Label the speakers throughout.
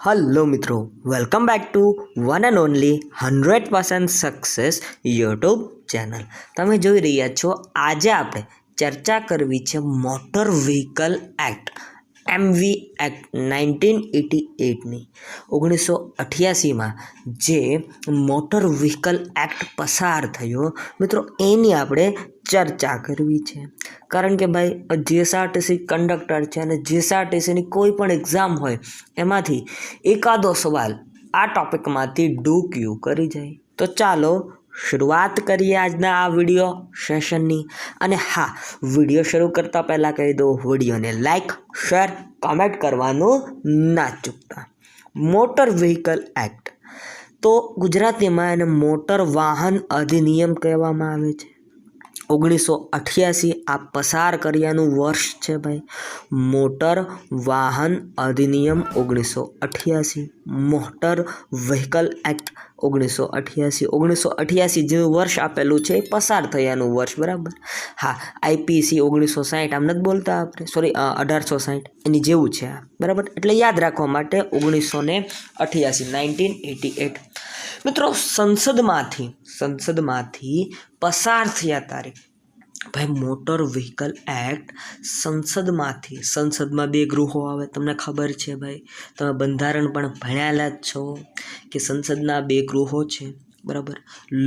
Speaker 1: Hello મિત્રો, welcome back to one and only 100% success YouTube channel. તમે જોઈ રહ્યા છો, આજે આપણે ચર્ચા કરવી છે motor vehicle act MV act 1988ની 1988માં જે મોટર વ્હીકલ એક્ટ પસાર થયો મિત્રો, એની આપણે ચર્ચા કરવી છે. કારણ કે ભાઈ જીએસઆરટીસી કંડક્ટર છે અને જીએસઆરટીસીની કોઈ પણ એક્ઝામ હોય એમાંથી એકાદો સવાલ આ ટોપિકમાંથી ડૂક્યું કરી જાય. તો ચાલો શરૂઆત કરીએ આજના આ વિડીયો સેશનની. અને હા, વિડીયો શરૂ કરતાં પહેલાં કહી દો, વિડીયોને લાઈક, શેર, કોમેન્ટ કરવાનું ના ચૂકતા. મોટર વ્હીકલ એક્ટ તો ગુજરાતીમાં એને મોટર વાહન અધિનિયમ કહેવામાં આવે છે. 1988 આ પસાર કર્યાનું વર્ષ છે ભાઈ. મોટર વાહન અધિનિયમ 1988, મોટર વ્હીકલ એક્ટ 1988. 1988 જેવું વર્ષ આપેલું છે એ પસાર થયાનું વર્ષ, બરાબર. હા, IPC 1960 આમ નથી બોલતા આપણે, સોરી 1860 એની જેવું છે આ, બરાબર. એટલે યાદ રાખવા માટે 1988 1988 મિત્રો. સંસદમાંથી પસાર થયા તારીખ ભાઈ મોટર વ્હીકલ એક્ટ. સંસદમાં બે ગૃહો આવે, તમને ખબર છે ભાઈ. તમે બંધારણ પણ ભણ્યાલા જ છો કે સંસદના બે ગૃહો છે, બરાબર,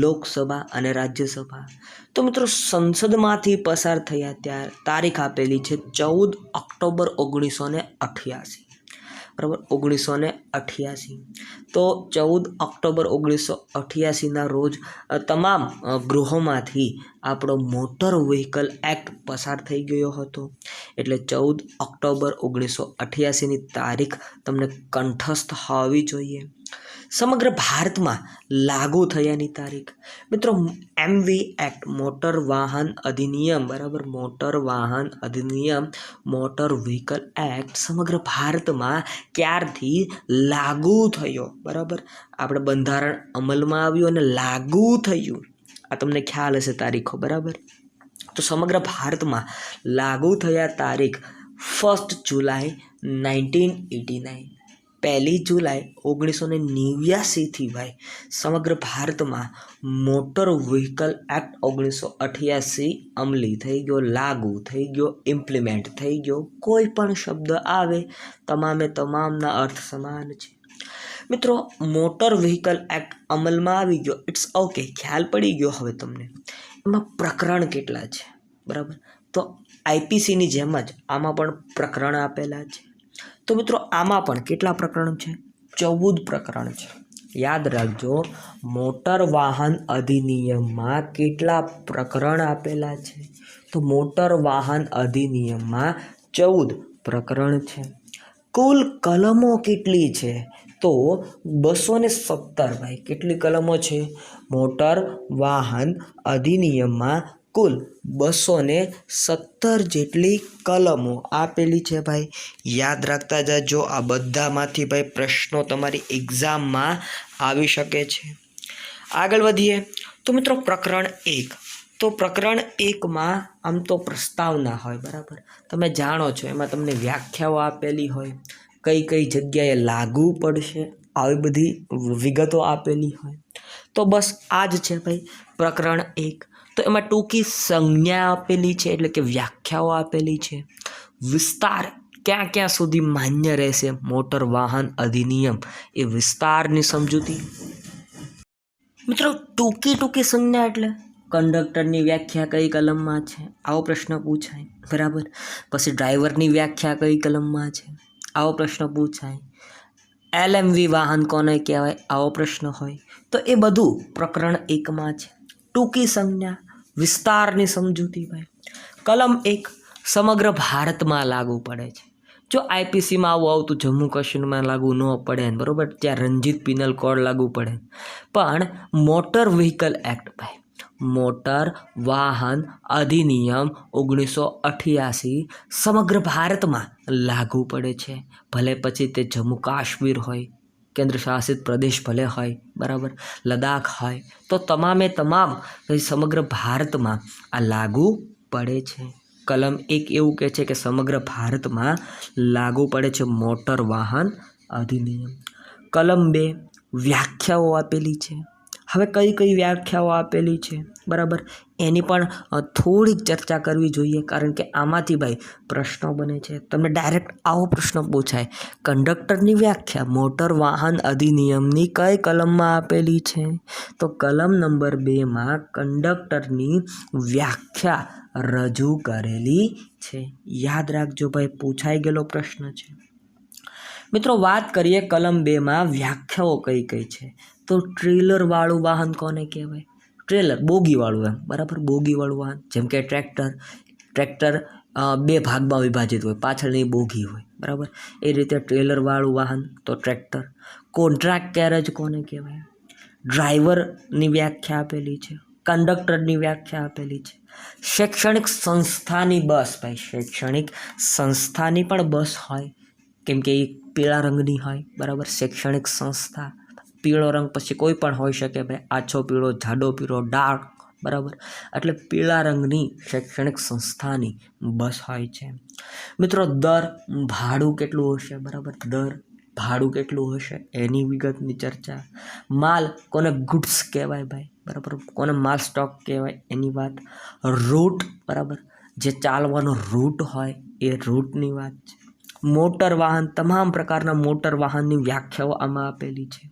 Speaker 1: લોકસભા અને રાજ્યસભા. તો મિત્રો સંસદમાંથી પસાર થયા ત્યાં તારીખ આપેલી છે 14 ઓક્ટોબર 1988, બરાબર. 1988 તો 14 ઓક્ટોબર 1988ના રોજ તમામ ગૃહોમાંથી આપણો મોટર વ્હીકલ એક્ટ પસાર થઈ ગયો હતો. એટલે 14 ઓક્ટોબર 1988ની તારીખ તમને કંઠસ્થ હોવી જોઈએ. સમગ્ર ભારતમાં લાગુ થયાની તારીખ મિત્રો MV એક્ટ મોટર વાહન અધિનિયમ, બરાબર. મોટર વાહન અધિનિયમ, મોટર વ્હીકલ એક્ટ સમગ્ર ભારતમાં ક્યારથી લાગુ થયો, બરાબર. આપણે બંધારણ અમલમાં આવ્યું અને લાગુ થયું, આ તમને ખ્યાલ હશે તારીખો, બરાબર. તો સમગ્ર ભારતમાં લાગુ થયા તારીખ 1 જુલાઈ 1989. 1 જુલાઈ 1989થી ભાઈ સમગ્ર ભારતમાં મોટર વ્હીકલ એક્ટ 1988 અમલી થઈ ગયો, લાગુ થઈ ગયો, ઇમ્પ્લિમેન્ટ થઈ ગયો. કોઈ પણ શબ્દ આવે તમામે તમામના અર્થ સમાન છે મિત્રો. મોટર વ્હીકલ એક્ટ અમલમાં આવી ગયો, ઇટ્સ ઓકે, ખ્યાલ પડી ગયો હવે તમને. એમાં પ્રકરણ કેટલા છે, બરાબર. તો IPCની જેમ જ આમાં પણ પ્રકરણ આપેલા છે. તો મિત્રો આમાં પણ કેટલા પ્રકરણ છે? 14 પ્રકરણ છે. યાદ રાખજો, મોટર વાહન અધિનિયમમાં કેટલા પ્રકરણ આપેલા છે? તો મોટર વાહન અધિનિયમમાં 14 પ્રકરણ છે. કુલ કલમો કેટલી છે? તો 217 ભાઈ. કેટલી કલમો છે? મોટર વાહન અધિનિયમમાં કુલ 217 જેટલી કલમો આપેલી છે ભાઈ. યાદ રાખતા જાજો, આ બધામાંથી ભાઈ પ્રશ્નો તમારી એક્ઝામમાં આવી શકે છે. આગળ વધીએ તો મિત્રો પ્રકરણ 1. તો પ્રકરણ 1માં આમ તો પ્રસ્તાવના હોય, બરાબર. તમે જાણો છો એમાં તમને વ્યાખ્યાઓ આપેલી હોય, કઈ કઈ જગ્યાએ લાગુ પડશે, આવી બધી વિગતો આપેલી હોય. તો બસ આ જ છે ભાઈ પ્રકરણ 1. તો એમાં ટૂંકી સંજ્ઞા આપેલી છે, એટલે કે વ્યાખ્યાઓ આપેલી છે. વિસ્તાર ક્યાં ક્યાં સુધી માન્ય રહેશે મોટર વાહન અધિનિયમ, એ વિસ્તારની સમજૂતી. મિત્રો ટૂંકી સંજ્ઞા એટલે કંડક્ટરની વ્યાખ્યા કઈ કલમમાં છે, આવો પ્રશ્ન પૂછાય, બરાબર. પછી ડ્રાઈવરની વ્યાખ્યા કઈ કલમમાં છે, આવો પ્રશ્ન પૂછાય. LMV વાહન કોને કહેવાય, આવો પ્રશ્ન હોય. તો એ બધું પ્રકરણ 1માં છે. ટૂંકી સંજ્ઞા, વિસ્તારની સમજૂતી ભાઈ. કલમ 1 સમગ્ર ભારતમાં લાગુ પડે છે. જો IPCમાં આવું આવતું જમ્મુ કાશ્મીરમાં લાગુ ન પડે, બરાબર, ત્યાં રંજીત પિનલ કોડ લાગુ પડે. પણ મોટર વ્હીકલ એક્ટ ભાઈ, મોટર વાહન અધિનિયમ 1988 સમગ્ર ભારતમાં લાગુ પડે છે. ભલે પછી તે જમ્મુ કાશ્મીર હોય, કેન્દ્ર શાસિત પ્રદેશ ભલે હોય, બરાબર, લદ્દાખ હોય, તો તમામે તમામ સમગ્ર ભારતમાં આ લાગુ પડે છે. કલમ 1 એવું કહે છે કે સમગ્ર ભારતમાં લાગુ પડે છે મોટર વાહન અધિનિયમ. કલમ 2 વ્યાખ્યાઓ આપેલી છે. હવે કઈ કઈ વ્યાખ્યાઓ આપેલી છે, બરાબર, એની પણ થોડીક ચર્ચા કરવી જોઈએ, કારણ કે આમાંથી ભાઈ પ્રશ્નો બને છે. તમને ડાયરેક્ટ આવો પ્રશ્ન પૂછાય, કંડક્ટરની વ્યાખ્યા મોટર વાહન અધિનિયમની કઈ કલમમાં આપેલી છે? તો કલમ નંબર 2માં કંડક્ટરની વ્યાખ્યા રજૂ કરેલી છે. યાદ રાખજો ભાઈ, પૂછાઈ ગયેલો પ્રશ્ન છે. મિત્રો વાત કરીએ કલમ 2માં વ્યાખ્યાઓ કઈ કઈ છે. તો ટ્રેલર વાળું વાહન કોને કહેવાય? ટ્રેલર બોગી વાળું, એમ બરાબર, બોગી વાળું વાહન, જેમ કે ટ્રેક્ટર 2 ભાગમાં વિભાજિત હોય, પાછળની બોગી હોય, બરાબર, એ રીતે ટ્રેલર વાળું વાહન તો ટ્રેક્ટર. કોન્ટ્રાક્ટ કેરેજ કોને કહેવાય? ડ્રાઈવરની વ્યાખ્યા આપેલી છે, કંડક્ટરની વ્યાખ્યા આપેલી છે. શૈક્ષણિક સંસ્થાની બસ, ભાઈ શૈક્ષણિક સંસ્થાની પણ બસ હોય, કેમ કે એ પીળા રંગની હોય, બરાબર. શૈક્ષણિક સંસ્થા, પીળો રંગ પછી કોઈ પણ હોઈ શકે ભાઈ, આછો પીળો, જાડો પીળો, ડાર્ક, બરાબર, એટલે પીળા રંગની શૈક્ષણિક સંસ્થાની બસ હોય છે. મિત્રો ભાડું કેટલું હશે, બરાબર, ભાડું કેટલું હશે એની વિગતની ચર્ચા. માલ કોને ગુડ્સ કહેવાય ભાઈ, બરાબર, કોને માલ સ્ટોક કહેવાય એની વાત. રૂટ, બરાબર, જે ચાલવાનો રૂટ હોય એ રૂટની વાત છે. મોટર વાહન, તમામ પ્રકારના મોટર વાહનની વ્યાખ્યાઓ આમાં આપેલી છે.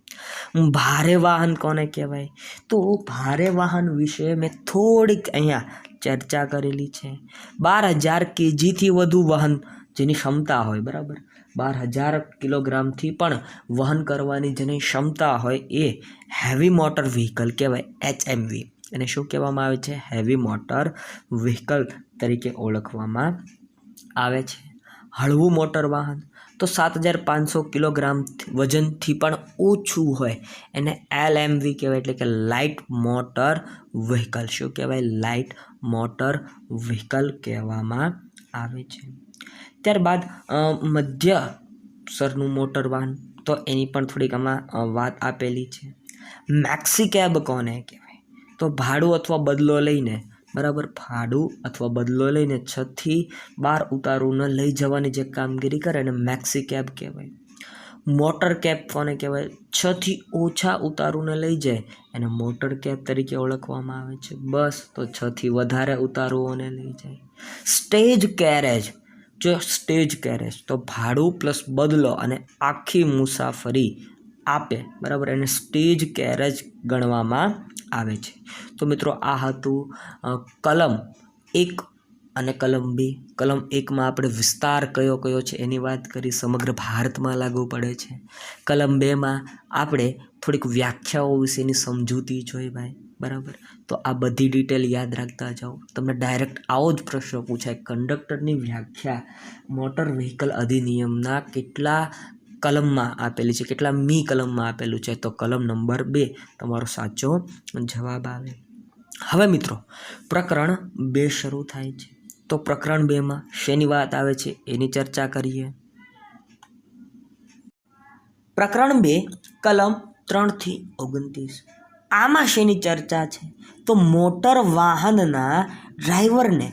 Speaker 1: ભારે વાહન કોને કહેવાય? તો ભારે વાહન વિશે મેં થોડીક અહીંયા ચર્ચા કરેલી છે. 12,000 kgથી વધુ વહન જેની ક્ષમતા હોય, બરાબર, 12,000 કિલોગ્રામથી પણ વહન કરવાની જેની ક્ષમતા હોય એ હેવી મોટર વ્હીકલ કહેવાય, HMV. અને શું કહેવામાં આવે છે? હેવી મોટર વ્હીકલ તરીકે ઓળખવામાં આવે છે. હળવું મોટર વાહન તો 7,500 કિલોગ્રામ વજનથી પણ ઓછું હોય એને LMV કહેવાય, એટલે કે લાઇટ મોટર વ્હીકલ. શું કહેવાય? લાઇટ મોટર વ્હીકલ કહેવામાં આવે છે. ત્યારબાદ મધ્ય સ્તરનું મોટર વાહન, તો એની પણ થોડીક આમાં વાત આપેલી છે. મેક્સી કેબ કોને કહેવાય? તો ભાડું અથવા બદલો લઈને, બરાબર, ભાડું અથવા બદલો લઈને 6 થી 12 ઉતારુને લઈ જવાની જે કામગીરી કરે એને મેક્સી કેબ કહેવાય. મોટર કેબ કોને કહેવાય? 6 થી ઓછા ઉતારુને લઈ જાય એને મોટર કેબ તરીકે ઓળખવામાં આવે છે. બસ તો 6 થી વધારે ઉતારુઓને લઈ જાય. સ્ટેજ કેરેજ, સ્ટેજ કેરેજ તો ભાડું પ્લસ બદલો અને આખી મુસાફરી આપે, બરાબર, એને સ્ટેજ કેરેજ ગણવામાં આવે છે. તો મિત્રો આ હતું કલમ 1 અને કલમ 2. કલમ 1માં આપણે વિસ્તાર કયો કયો છે એની વાત કરી, સમગ્ર ભારતમાં લાગુ પડે છે. કલમ 2માં આપણે થોડીક વ્યાખ્યાઓ વિશેની સમજૂતી જોઈ ભાઈ, બરાબર. તો આ બધી ડિટેલ યાદ રાખતા જાઓ. તમને ડાયરેક્ટ આવો જ પ્રશ્ન પૂછાય, કંડક્ટરની વ્યાખ્યા મોટર વ્હીકલ અધિનિયમના કેટલા કલમમાં આપેલી છે, કેટલા કલમમાં આપેલું છે? તો કલમ નંબર 2 તમારો સાચો જવાબ આવે. હવે મિત્રો પ્રકરણ 2 શરૂ થાય છે. તો પ્રકરણ 2માં શેની વાત આવે છે એની ચર્ચા કરીએ. પ્રકરણ 2 કલમ 3 થી 29. આમાં શેની ચર્ચા છે? તો મોટર વાહનના ડ્રાઈવરને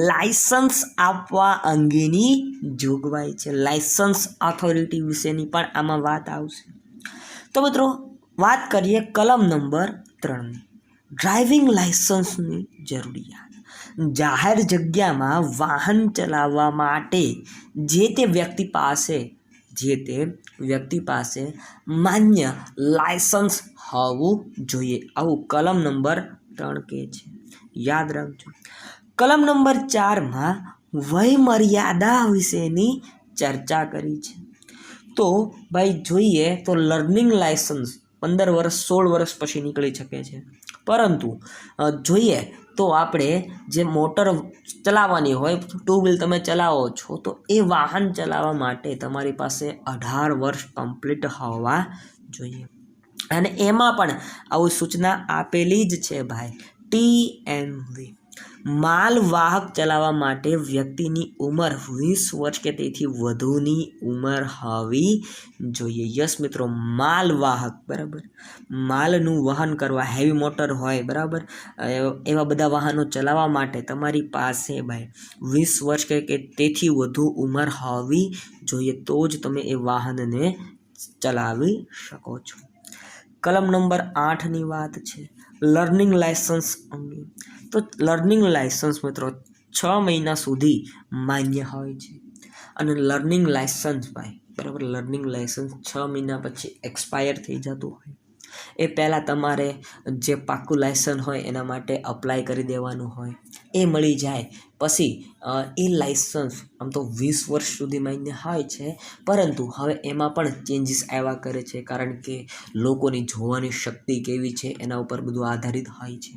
Speaker 1: લાયસન્સ આપવા અંગેની જોગવાઈ છે. લાયસન્સ ઓથોરિટી વિશેની પણ આમાં વાત આવશે. તો મિત્રો વાત કરીએ કલમ નંબર 3ની, ડ્રાઇવિંગ લાયસન્સની જરૂરિયાત. જાહેર જગ્યામાં વાહન ચલાવવા માટે જે તે વ્યક્તિ પાસે માન્ય લાયસન્સ હોવું જોઈએ, આવું કલમ નંબર 3 કહે છે. યાદ રાખજો. કલમ નંબર 4માં વય મર્યાદા વિશેની ચર્ચા કરી છે. તો ભાઈ જોઈએ તો લર્નિંગ લાયસન્સ 15 વર્ષ 16 વર્ષ પછી નીકળી શકે છે, પરંતુ જોઈએ તો આપણે જે મોટર ચલાવવાની હોય, 2 વ્હીલ તમે ચલાવો છો, તો એ વાહન ચલાવવા માટે તમારી પાસે 18 વર્ષ કમ્પ્લીટ હોવા જોઈએ. અને એમાં પણ આવું સૂચના આપેલી જ છે ભાઈ, TMV. માલવાહક ચલાવવા માટે વ્યક્તિની ઉંમર 20 વર્ષ કે તેથી વધુની ઉંમર હોવી જોઈએ. યસ મિત્રો, માલવાહક, બરાબર, માલનું વહન કરવા, હેવી મોટર હોય, બરાબર, એવા બધા વાહનો ચલાવવા માટે તમારી પાસે ભાઈ 20 વર્ષ કે તેથી વધુ ઉંમર હોવી જોઈએ, તો જ તમે એ વાહનને ચલાવી શકો છો. કલમ નંબર 8ની વાત છે લર્નિંગ લાયસન્સ અંગે. તો લર્નિંગ લાયસન્સ મિત્રો 6 મહિના સુધી માન્ય હોય છે અને લર્નિંગ લાયસન્સ ભાઈ બરાબર, લર્નિંગ લાયસન્સ 6 મહિના પછી એક્સપાયર થઈ જતું હોય. એ પહેલાં તમારે જે પાક્કું લાયસન્સ હોય એના માટે અપ્લાય કરી દેવાનું હોય. એ મળી જાય પછી એ લાયસન્સ આમ તો 20 વર્ષ સુધી માન્ય હોય છે, પરંતુ હવે એમાં પણ ચેન્જીસ આવ્યા કરે છે, કારણ કે લોકોની જોવાની શક્તિ કેવી છે એના ઉપર બધું આધારિત હોય છે.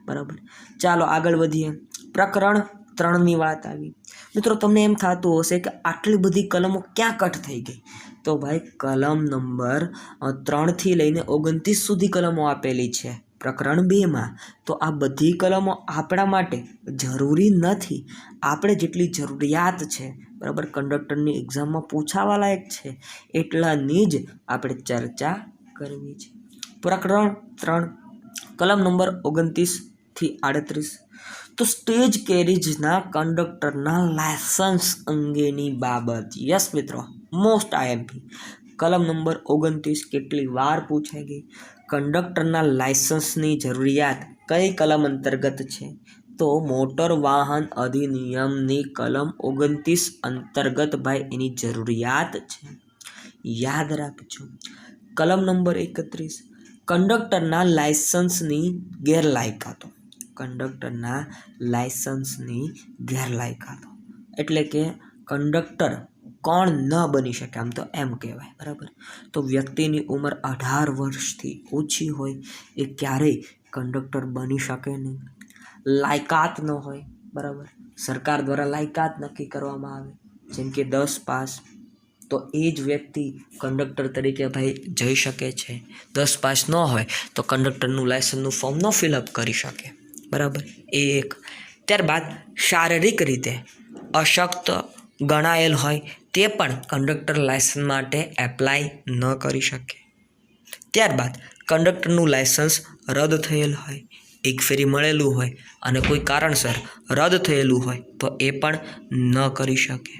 Speaker 1: બરાબર, ચાલો આગળ વધીએ. પ્રકરણ 3ની વાત આવી. મિત્રો તમને એમ થતું હશે કે આટલી બધી કલમો ક્યાં કટ થઈ ગઈ? તો ભાઈ કલમ નંબર 3થી લઈને 29 સુધી કલમો આપેલી છે પ્રકરણ 2માં. તો આ બધી કલમો આપણા માટે જરૂરી નથી. આપણે જેટલી જરૂરિયાત છે બરાબર, કંડક્ટરની એક્ઝામમાં પૂછાવા લાયક છે એટલાની જ આપણે ચર્ચા કરવી છે. પ્રકરણ 3 કલમ નંબર 29થી 38. તો સ્ટેજ કેરીજના કંડક્ટરના લાયસન્સ અંગેની બાબત. યસ મિત્રો, મોસ્ટ આઈએમપી. કલમ નંબર 29 કેટલી વાર પૂછાઈ ગઈ. કંડક્ટરના લાયસન્સની જરૂરિયાત કઈ કલમ અંતર્ગત છે? તો મોટર વાહન અધિનિયમની કલમ 29 અંતર્ગત ભાઈ એની જરૂરિયાત છે, યાદ રાખજો. કલમ નંબર 31 કંડક્ટરના લાયસન્સની ગેરલાયકાતો. કંડક્ટરના લાયસન્સની ગેરલાયકાતો એટલે કે કંડક્ટર કોણ ન બની શકે, આમ તો એમ કહેવાય. બરાબર, તો વ્યક્તિની ઉંમર 18 વર્ષથી ઓછી હોય એ ક્યારેય કંડક્ટર બની શકે નહીં. લાયકાત ન હોય બરાબર, સરકાર દ્વારા લાયકાત નક્કી કરવામાં આવે, જેમ કે 10 પાસ, તો એ જ વ્યક્તિ કંડક્ટર તરીકે ભાઈ જઈ શકે છે. 10 પાસ ન હોય તો કંડક્ટરનું લાયસન્સનું ફોર્મ ન ફિલઅપ કરી શકે. બરાબર, એ એક. ત્યારબાદ શારીરિક રીતે અશક્ત ગણાયેલ હોય તે પણ કંડક્ટર લાયસન્સ માટે એપ્લાય ન કરી શકે. ત્યારબાદ કંડક્ટરનું લાયસન્સ રદ થયેલ હોય, એક ફેરી મળેલું હોય અને કોઈ કારણસર રદ થયેલું હોય તો એ પણ ન કરી શકે.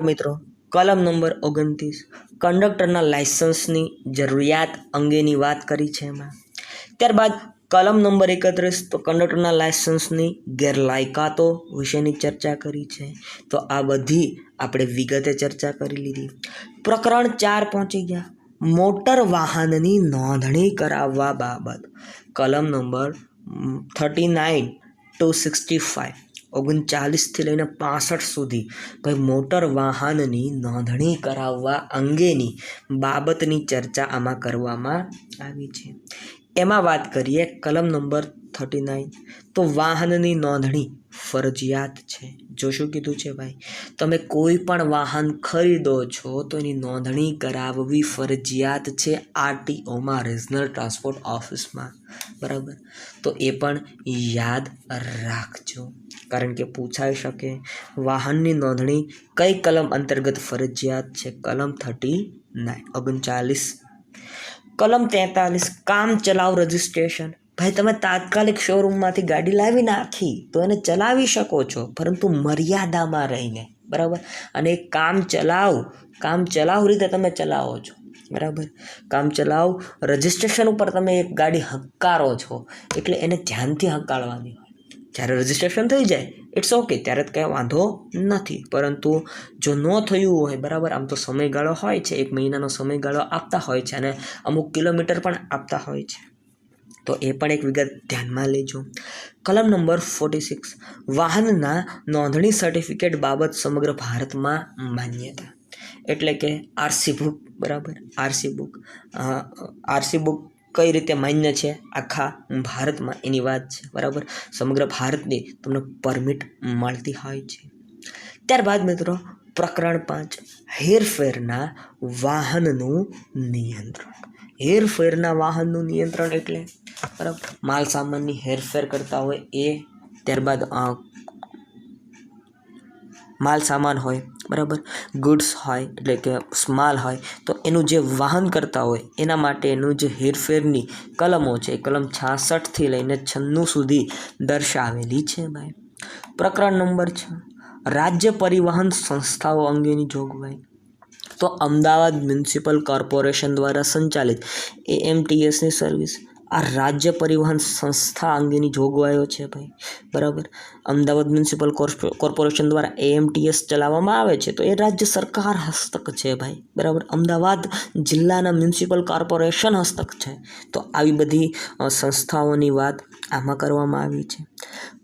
Speaker 1: મિત્રો કલમ નંબર 29 કંડક્ટરના લાયસન્સની જરૂરિયાત અંગેની વાત કરી છે એમાં. ત્યારબાદ કલમ નંબર 31 તો કંડક્ટરના લાયસન્સની ગેરલાયકાતો વિશેની ચર્ચા કરી છે. તો આ બધી આપણે વિગતે ચર્ચા કરી લીધી. પ્રકરણ 4 પહોંચી ગયા. મોટર વાહનની નોંધણી કરાવવા બાબત. કલમ નંબર 39 to 65 39થી લઈને 65 સુધી ભાઈ મોટર વાહનની નોંધણી કરાવવા અંગેની બાબતની ચર્ચા આમાં કરવામાં આવી છે. એમાં વાત કરીએ કલમ નંબર 39 તો વાહનની નોંધણી ફરજિયાત છે. જો શું કીધું છે ભાઈ, તમે કોઈ પણ વાહન ખરીદો છો તો એની નોંધણી કરાવવી ફરજિયાત છે આરટીઓમાં, રિજનલ ટ્રાન્સપોર્ટ ઓફિસમાં. બરાબર, તો એ પણ યાદ રાખજો, કારણ કે પૂછાઈ શકે. વાહનની નોંધણી કઈ કલમ અંતર્ગત ફરજિયાત છે? કલમ 39. કલમ 43 કામ ચલાવ રજિસ્ટ્રેશન. ભાઈ તમે તાત્કાલિક શોરૂમમાંથી ગાડી લાવી નાખી તો એને ચલાવી શકો છો, પરંતુ મર્યાદામાં રહીને. બરાબર, અને કામ ચલાવ રીતે તમે ચલાવો છો. બરાબર, કામ ચલાવ રજિસ્ટ્રેશન ઉપર તમે એક ગાડી હંકારો છો એટલે એને ધ્યાનથી હંકાળવાની હોય. જ્યારે રજિસ્ટ્રેશન થઈ જાય ઇટ્સ ઓકે, ત્યારે કંઈ વાંધો નથી, પરંતુ જો ન થયું હોય બરાબર, આમ તો સમયગાળો હોય છે, 1 મહિનાનો સમયગાળો આપતા હોય છે અને અમુક કિલોમીટર પણ આપતા હોય છે, તો એ પણ એક વિગત ધ્યાનમાં લેજો. કલમ નંબર 46 વાહનના નોંધણી સર્ટિફિકેટ બાબત સમગ્ર ભારતમાં માન્યતા. એટલે કે આરસી બુક. બરાબર, આરસી બુક કઈ રીતે માન્ય છે આખા ભારતમાં એની વાત છે. બરાબર, સમગ્ર ભારતની તમને પરમિટ મળતી હોય છે. ત્યારબાદ મિત્રો પ્રકરણ 5 હેરફેરના વાહનનું નિયંત્રણ. હેરફેરના વાહનનું નિયંત્રણ એટલે બરાબર માલ સામાનની હેરફેર કરતા હોય એ. ત્યારબાદ માલ સામાન હોય બરાબર, ગુડ્સ હોય એટલે કે માલ હોય, તો એનું જે વાહન કરતા હોય એના માટેનું જે હેરફેરની કલમો છે, કલમ 66થી લઈને 96 સુધી દર્શાવેલી છે ભાઈ. પ્રકરણ નંબર 6 રાજ્ય પરિવહન સંસ્થાઓ અંગેની જોગવાઈ. તો અમદાવાદ મ્યુનિસિપલ કોર્પોરેશન દ્વારા સંચાલિત AMTSની સર્વિસ આ રાજ્ય પરિવહન સંસ્થા અંગેની જોગવાઈઓ છે ભાઈ, બરાબર. અમદાવાદ મ્યુનિસિપલ કોર્પોરેશન દ્વારા AMTS ચલાવવામાં આવે છે તો એ રાજ્ય સરકાર હસ્તક છે ભાઈ, બરાબર. અમદાવાદ જિલ્લાના મ્યુનિસિપલ કોર્પોરેશન હસ્તક છે. તો આવી બધી સંસ્થાઓની વાત આમાં કરવામાં આવી છે.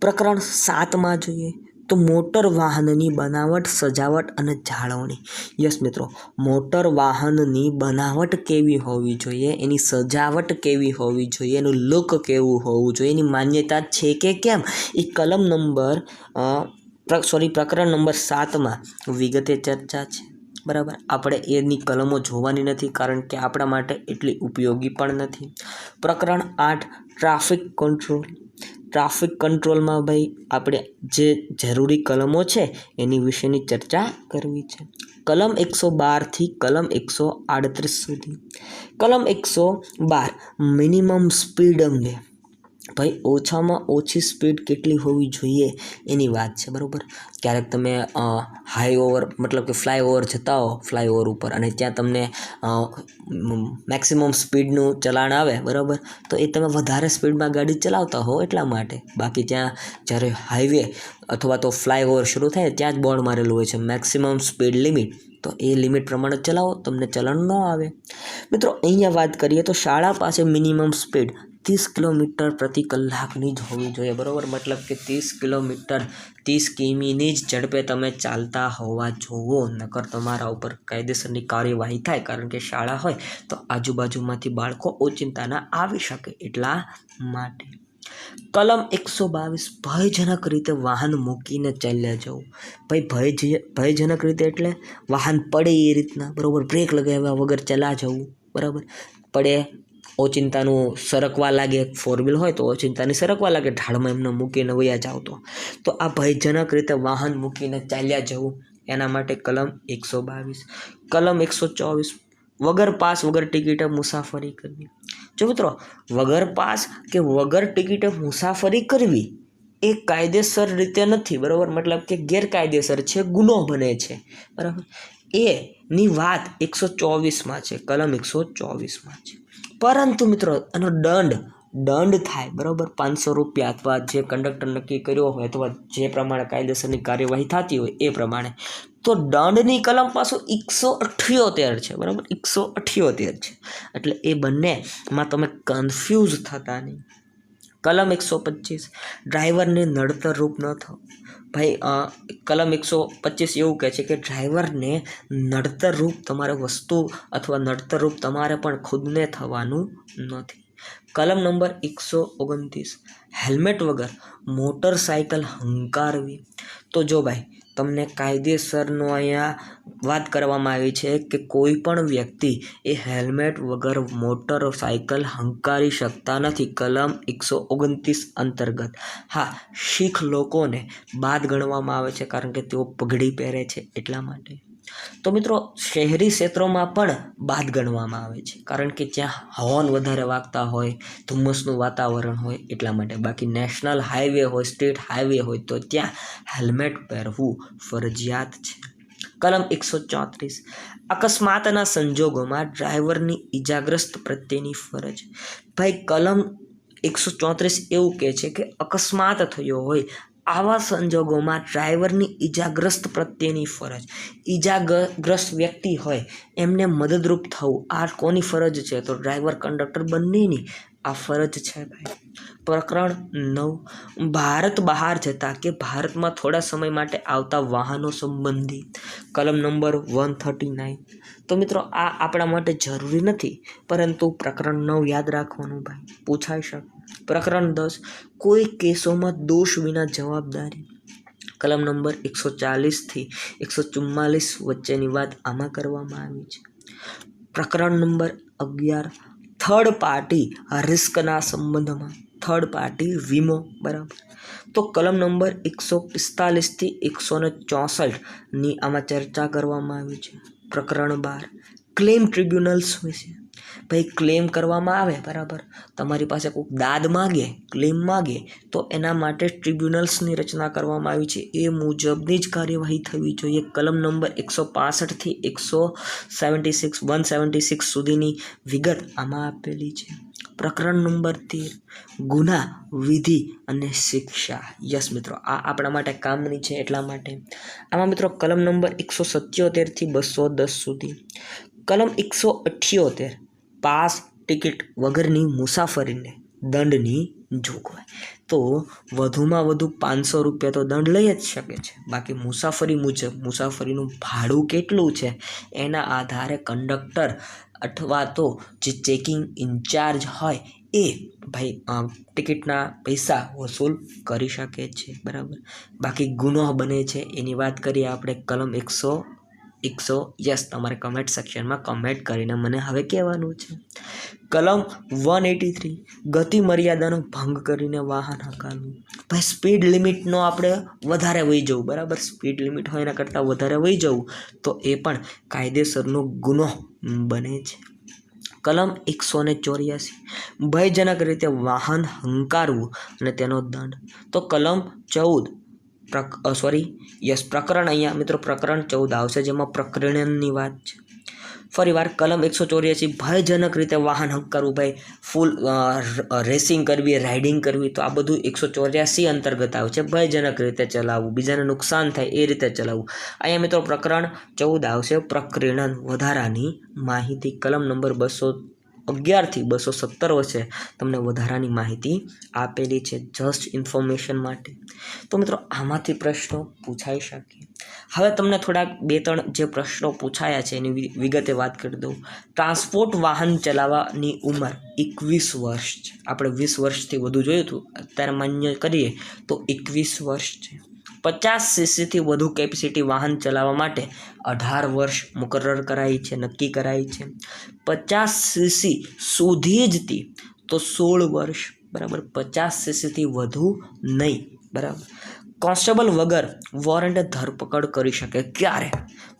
Speaker 1: પ્રકરણ 7માં જોઈએ તો મોટર વાહનની બનાવટ, સજાવટ અને જાળવણી. યસ મિત્રો, મોટર વાહનની બનાવટ કેવી હોવી જોઈએ, એની સજાવટ કેવી હોવી જોઈએ, એનું લુક કેવું હોવું જોઈએ, એની માન્યતા છે કે કેમ, એ પ્રકરણ નંબર 7માં વિગતે ચર્ચા છે, બરાબર. આપણે એની કલમો જોવાની નથી કારણ કે આપણા માટે એટલી ઉપયોગી પણ નથી. પ્રકરણ 8 ટ્રાફિક કંટ્રોલ. ટ્રાફિક કંટ્રોલમાં ભાઈ આપણે જે જરૂરી કલમો છે એની વિશેની ચર્ચા કરવી છે. કલમ 112 કલમ 138 સુધી. કલમ 112 મિનિમમ સ્પીડ અંગે. ભાઈ ઓછામાં ઓછી સ્પીડ કેટલી હોવી જોઈએ એની વાત છે, બરાબર. ક્યારેક તમે મતલબ કે ફ્લાયઓવર જતા હો, ફ્લાયઓવર ઉપર, અને ત્યાં તમને મેક્સિમમ સ્પીડનું ચલાણ આવે, બરાબર. તો એ તમે વધારે સ્પીડમાં ગાડી ચલાવતા હો એટલા માટે. બાકી ત્યાં જ્યારે હાઈવે અથવા તો ફ્લાયઓવર શરૂ થાય ત્યાં જ બોર્ડ મારેલું હોય છે મેક્સિમમ સ્પીડ લિમિટ, તો એ લિમિટ પ્રમાણે ચલાવો, તમને ચલણ ન આવે. મિત્રો અહીંયા વાત કરીએ તો શાળા પાસે મિનિમમ સ્પીડ 30 કિલોમીટર પ્રતિ કલાકની જ હોવી જોઈએ, બરાબર. મતલબ કે 30 કિલોમીટર 30 કિમીની જ ઝડપે તમે ચાલતા હોવા જોવો, નકર તમારા ઉપર કાયદેસરની કાર્યવાહી થાય. કારણ કે શાળા હોય તો આજુબાજુમાંથી બાળકો ઓચિંતાના આવી શકે એટલા માટે. કલમ 122 ભયજનક રીતે વાહન મૂકીને ચાલ્યા જવું. ભાઈ ભયજનક રીતે એટલે વાહન પડે એ રીતના, બરાબર. બ્રેક લગાવ્યા વગર ચલા જવું, બરાબર. પડે, ઓચિંતાનું સરકવા લાગે, 4 વ્હીલ હોય તો ઓચિંતાની સરકવા લાગે, ઢાળમાં એમને મૂકીને વયા જાવ તો આ ભયજનક રીતે વાહન મૂકીને ચાલ્યા જવું, એના માટે કલમ 122. કલમ 124 વગર પાસ વગર ટિકિટે મુસાફરી કરવી. જો મિત્રો, વગર પાસ કે વગર ટિકિટે મુસાફરી કરવી એ કાયદેસર રીતે નથી, બરાબર. મતલબ કે ગેરકાયદેસર છે, ગુનો બને છે, બરાબર. એની વાત 124માં છે, કલમ 124માં છે. પરંતુ મિત્રો એનો દંડ થાય, બરાબર. 500 રૂપિયા અથવા જે કંડક્ટર નક્કી કર્યો હોય અથવા જે પ્રમાણે કાયદેસરની કાર્યવાહી થતી હોય એ પ્રમાણે. તો દંડની કલમ પાછું 178 છે, બરાબર. 178 છે. એટલે એ બંનેમાં તમે કન્ફ્યુઝ થતા નહીં. કલમ 125 ડ્રાઈવરને નડતરરૂપ ન થવું. ભાઈ કલમ 125 એવું કહે છે કે ડ્રાઈવરને નડતરરૂપ તમારે વસ્તુ અથવા નડતરરૂપ તમારે પણ ખુદને થવાનું નથી. કલમ નંબર 129 હેલ્મેટ વગર મોટરસાયકલ હંકારવી. તો જો ભાઈ તમને કાયદેસરનો અહીંયા વાત કરવામાં આવી છે કે કોઈ પણ વ્યક્તિ એ હેલ્મેટ વગર મોટરસાયકલ હંકારી શકતા નથી, કલમ 129 અંતર્ગત. હા, શીખ લોકોને બાદ ગણવામાં આવે છે કારણ કે તેઓ પગડી પહેરે છે એટલા માટે. તો મિત્રો શહેરી ક્ષેત્રોમાં પણ બાદ ગણવામાં આવે છે કારણ કે જ્યાં હોર્ન વધારે વાગતા હોય, ધુમ્મસનું વાતાવરણ હોય એટલા માટે. બાકી નેશનલ હાઈવે હોય, સ્ટેટ હાઈવે હોય તો ત્યાં હેલ્મેટ પહેરવું ફરજિયાત છે. કલમ 134 અકસ્માતના સંજોગોમાં ડ્રાઈવરની ઈજાગ્રસ્ત પ્રત્યેની ફરજ. ભાઈ કલમ 134 એવું કહે છે કે અકસ્માત થયો હોય આવા સંજોગોમાં ડ્રાઈવરની ઈજાગ્રસ્ત પ્રત્યેની ફરજ. ઈજાગ્રસ્ત વ્યક્તિ હોય એમને મદદરૂપ થવું, આ કોની ફરજ છે? તો ડ્રાઈવર કંડક્ટર બંનેની આ ફરજ છે ભાઈ. પ્રકરણ 9 ભારત બહાર જતા કે ભારતમાં થોડા સમય માટે આવતા વાહનો સંબંધી. કલમ નંબર 139. તો મિત્રો આ આપણા માટે જરૂરી નથી, પરંતુ પ્રકરણ 9 યાદ રાખવાનું ભાઈ, પૂછાઈ શકે. પ્રકરણ 10 કોઈ કેસોમાં દોષ વિના જવાબદારી. કલમ નંબર 140 144 વચ્ચેની વાત આમાં કરવામાં આવી છે. પ્રકરણ નંબર 11 થર્ડ પાર્ટી રિસ્કના સંબંધમાં. થર્ડ પાર્ટી વીમો, બરાબર. તો કલમ નંબર 145 164ની આમાં ચર્ચા કરવામાં આવી છે. પ્રકરણ 12 ક્લેમ ટ્રિબ્યુનલ્સ વિશે. ભાઈ ક્લેમ કરવામાં આવે, બરાબર, તમારી પાસે કોઈક દાદ માગે, ક્લેમ માગે, તો એના માટે ટ્રિબ્યુનલ્સની રચના કરવામાં આવી છે. એ મુજબની જ કાર્યવાહી થવી જોઈએ. કલમ નંબર 165 થી 176 સુધીની વિગત આમાં આપેલી છે. પ્રકરણ નંબર 13 ગુના, વિધિ અને શિક્ષા. યસ મિત્રો, આ આપણા માટે કામની છે એટલા માટે. આમાં મિત્રો કલમ નંબર 177 થી 210 સુધી. કલમ 178 પાસ ટિકિટ વગરની મુસાફરીને દંડની જોગવાઈ. તો વધુમાં વધુ 500 રૂપિયા તો દંડ લઈ જ શકે છે. બાકી મુસાફરી મુજબ મુસાફરીનું ભાડું કેટલું છે એના આધારે કંડક્ટર અથવા તો જે ચેકિંગ ઇન્ચાર્જ હોય એ ભાઈ ટિકિટના પૈસા વસૂલ કરી શકે છે, બરાબર. બાકી ગુનો બને છે એની વાત કરીએ આપણે. કલમ 100 યસ, તમારે કમેન્ટ સેક્શનમાં કમેન્ટ કરીને મને હવે કહેવાનું છે. કલમ 183 ગતિ મર્યાદાનો ભંગ કરીને વાહન હંકારવું. ભાઈ સ્પીડ લિમિટનો આપણે વધારે વહી જવું, બરાબર, સ્પીડ લિમિટ હોય એના કરતાં વધારે વહી જવું તો એ પણ કાયદેસરનો ગુનો બને છે. કલમ 184 ભયજનક રીતે વાહન હંકારવું અને તેનો દંડ. તો કલમ 14 પ્રકરણ, અહીંયા મિત્રો પ્રકરણ 14 આવશે જેમાં પ્રકરણની વાત છે. ફરીવાર કલમ 184 ભયજનક રીતે વાહન હંકારવું. ભાઈ ફૂલ રેસિંગ કરવી, રાઇડિંગ કરવી, તો આ બધું 184 અંતર્ગત આવે છે. ભયજનક રીતે ચલાવવું, બીજાને નુકસાન થાય એ રીતે ચલાવવું. અહીંયા મિત્રો પ્રકરણ 14 આવશે પ્રકરણ વધારાની માહિતી. કલમ નંબર 211 થી 217 વચ્ચે તમને વધારાની માહિતી આપેલી છે જસ્ટ ઇન્ફોર્મેશન માટે. તો મિત્રો આમાંથી પ્રશ્નો પૂછાઈ શકે. હવે તમને થોડાક 2-3 જે પ્રશ્નો પૂછાયા છે એની વિગતે વાત કરી દઉં. ટ્રાન્સપોર્ટ વાહન ચલાવવાની ઉંમર 21 વર્ષ છે. આપણે 20 વર્ષથી વધુ જોયું હતું, અત્યારે માન્ય કરીએ તો 21 વર્ષ છે. 50 સીસીથી વધુ કેપેસિટી વાહન ચલાવવા માટે 18 વર્ષ મુકરર કરાઈ છે, નક્કી કરાઈ છે. 50 સીસી સુધી જ તો 16 વર્ષ, બરાબર. 50 સીસીથી વધુ નહીં, બરાબર. કોન્સ્ટેબલ વગર વોરંટે ધરપકડ કરી શકે. ક્યારે?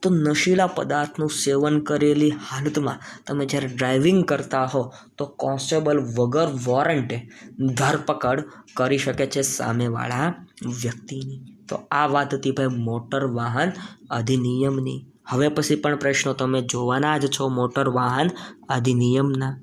Speaker 1: તો નશીલા પદાર્થનું સેવન કરેલી હાલતમાં તમે જ્યારે ડ્રાઇવિંગ કરતા હો તો કોન્સ્ટેબલ વગર વોરંટે ધરપકડ કરી શકે છે સામેવાળા વ્યક્તિની. તો આ વાત હતી ભાઈ મોટર વાહન અધિનિયમની. હવે પછી પણ પ્રશ્નો તમે જોવાના જ છો મોટર વાહન અધિનિયમના.